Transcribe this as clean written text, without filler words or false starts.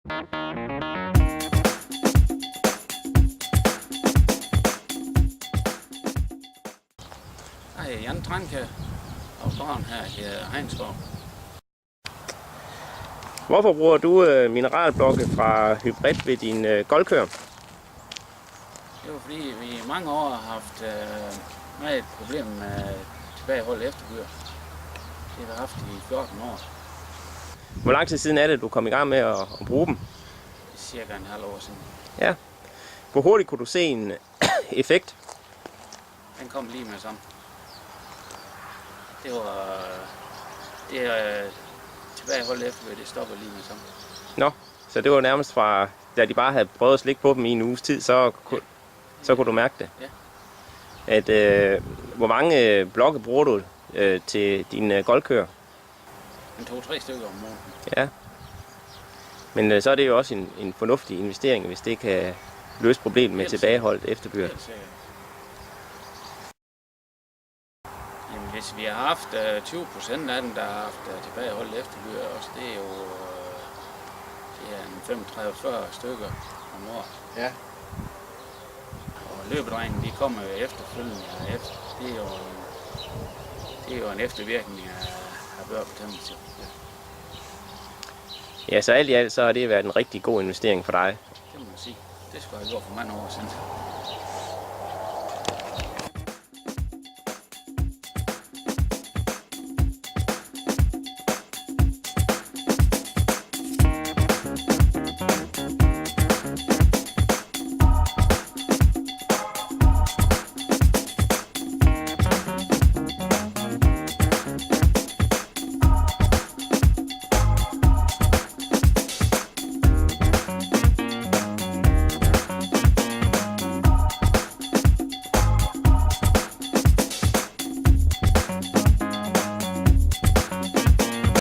Hej, Jan Tranke og gården her i Hejnsgård. Hvorfor bruger du mineralblokke fra Hybrid ved din goldkør? Det var fordi vi i mange år har haft meget et problem med tilbageholdt efterbyr. Det har vi haft i 14 år. Hvor lang tid siden er det, du kom i gang med at bruge dem? Cirka en halv år siden. Ja. Hvor hurtigt kunne du se en effekt? Den kom lige med sammen. Det er tilbageholdt efterbyr, det stopper lige med sammen. Nå, så det var nærmest fra, da de bare havde prøvet at slikke på dem i en uges tid, så kunne du mærke det? Ja. Hvor mange blokke bruger du til din goldkør? En 2-3 stykker om måneden. Ja. Men så er det jo også en fornuftig investering, hvis det kan løse problemet med tilbageholdt efterbyr. Helt sikkert. Jamen, hvis vi har haft 20% af dem, der har haft tilbageholdt efterbyr også, det er jo det er en 35-40 stykker om året. Ja. Og løbedrengen, de kommer jo efterfølgende. Det er jo en eftervirkning af børbetændelse. Ja, så alt i alt så har det været en rigtig god investering for dig. Det må man sige. Det skulle jeg have gjort for mange år siden.